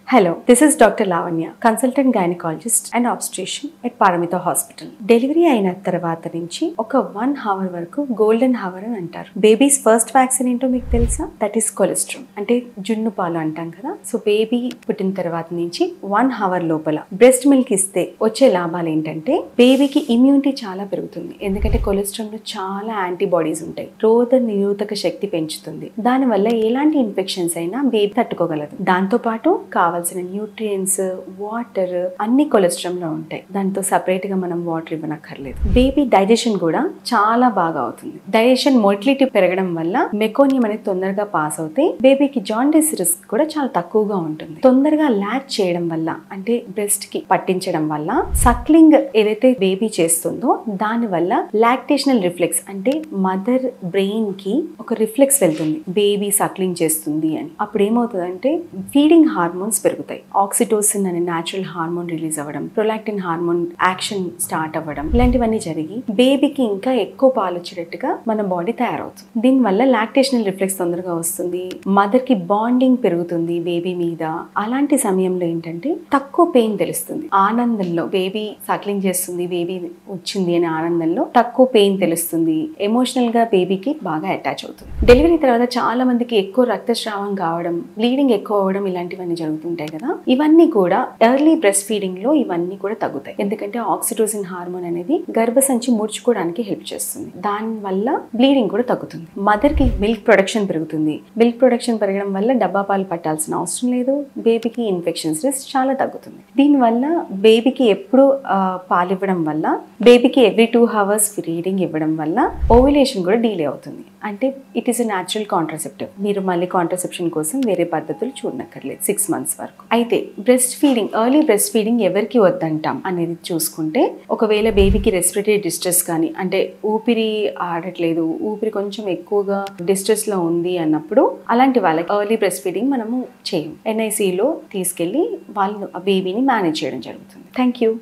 Hello, this is Dr. Lavanya, consultant gynecologist and obstetrician at Paramita Hospital. Delivery అయిన తర్వాత నుంచి ఒక 1 hour వరకు గోల్డెన్ హవర్ అని అంటారు. బేబీస్ ఫస్ట్ వ్యాక్సిన్ ఏంటో మీకు తెలుసా? దట్ ఈస్ కొలెస్ట్రాల్, అంటే జున్ను పాలు అంటాం కదా. సో బేబీ పుట్టిన తర్వాత నుంచి 1 hour లోపల బ్రెస్ట్ మిల్క్ ఇస్తే వచ్చే లాభాలు ఏంటంటే బేబీకి ఇమ్యూనిటీ చాలా పెరుగుతుంది. ఎందుకంటే కొలెస్ట్రాల్ లో చాలా యాంటీబాడీస్ ఉంటాయి. రోగ నిరోధక శక్తి పెంచుతుంది. దానివల్ల ఎలాంటి ఇన్ఫెక్షన్స్ అయినా బేబీ తట్టుకోగలదు. దాంతో పాటు కావాల్సిన న్యూట్రియంట్స్, వాటర్ అన్ని కొలెస్ట్రాల్ లో ఉంటాయి. దాంతో సపరేట్ గా మనం వాటర్ ఇవ్వనక్కర్లేదు. బేబీ డైజెషన్ కూడా చాలా బాగా అవుతుంది. డైజెషన్ మొటిలిటీ పెరగడం వల్ల మెకోనియం అనేది తొందరగా పాస్ అవుతాయి. బేబీకి జాండిస్ రిస్క్ కూడా చాలా తక్కువగా ఉంటుంది. తొందరగా లాక్ చేయడం వల్ల, అంటే బ్రెస్ట్ కి పట్టించడం వల్ల సక్లింగ్ ఏదైతే బేబీ చేస్తుందో దాని వల్ల లాక్టేషనల్ రిఫ్లెక్స్, అంటే మదర్ బ్రెయిన్ కి ఒక రిఫ్లెక్స్ వెళ్తుంది బేబీ సక్లింగ్ చేస్తుంది అని. అప్పుడు ఏమవుతుందంటే ఫీడింగ్ హార్మోన్స్ పెరుగుతాయి. ఆక్సిటోసిన్ అనే న్యాచురల్ హార్మోన్ రిలీజ్ అవ్వడం, ప్రొలాక్టిన్ హార్మోన్ యాక్షన్ స్టార్ట్ అవ్వడం, ఇలాంటివన్నీ జరిగి బేబీకి ఇంకా ఎక్కువ పాలు వచ్చేటట్టుగా మన బాడీ తయారవుతుంది. దీనివల్ల లాక్టేషనల్ రిఫ్లెక్స్ తొందరగా వస్తుంది. మదర్ కి బాండింగ్ పెరుగుతుంది బేబీ మీద. అలాంటి సమయంలో ఏంటంటే తక్కువ పెయిన్ తెలుస్తుంది. ఆనందంలో బేబీ సక్లింగ్ చేస్తుంది, బేబీ వచ్చింది అనే ఆనందంలో తక్కువ పెయిన్ తెలుస్తుంది. ఎమోషనల్ గా బేబీకి బాగా అటాచ్ అవుతుంది. డెలివరీ తర్వాత చాలా మందికి ఎక్కువ రక్తస్రావం కావడం, బ్లీడింగ్ ఎక్కువ అవ్వడం, ఇలాంటివన్నీ జరుగుతుంటాయి కదా. ఇవన్నీ కూడా ఎర్లీ బ్రెస్ట్ ఫీడింగ్ లో ఇవన్నీ కూడా తగ్గుతాయి. ఎందుకంటే ఆక్సిటోసిన్ హార్మోన్ అనేది గర్భసంచి ముడుచుకోవడానికి హెల్ప్ చేస్తుంది. దాని వల్ల బ్లీడింగ్ కూడా తగ్గుతుంది. మదర్ కి మిల్క్ ప్రొడక్షన్ పెరుగుతుంది. మిల్క్ ప్రొడక్షన్ పెరగడం వల్ల డబ్బా పాలు పట్టాల్సిన అవసరం లేదు. బేబీకి ఇన్ఫెక్షన్స్ రిస్క్ చాలా తగ్గుతుంది. దీనివల్ల బేబీకి ఎప్పుడు పాలు ఇవ్వడం వల్ల, బేబీకి ఎవ్రీ 2 hours ఫీడింగ్ ఇవ్వడం వల్ల ఓవ్యులేషన్ కూడా డిలే అవుతుంది. అంటే it is a natural contraceptive. మీరు మళ్ళీ కాంట్రాసెప్షన్ కోసం వేరే పద్ధతులు చూడనక్కర్లేదు 6 months వరకు. అయితే breast feeding, early breast feeding ఎవరికి వద్దంటాం అనేది చూసుకుంటే, ఒకవేళ బేబీకి రెస్పిరేటరీ డిస్ట్రెస్ కానీ, అంటే ఊపిరి ఆడట్లేదు, ఊపిరి కొంచెం ఎక్కువగా డిస్ట్రెస్ లో ఉంది అన్నప్పుడు అలాంటి వాళ్ళకి ఎర్లీ బ్రెస్ట్ ఫీడింగ్ మనము చేయము. NICలో తీసుకెళ్లి వాళ్ళు ఆ బేబీని మేనేజ్ చేయడం జరుగుతుంది. Thank you.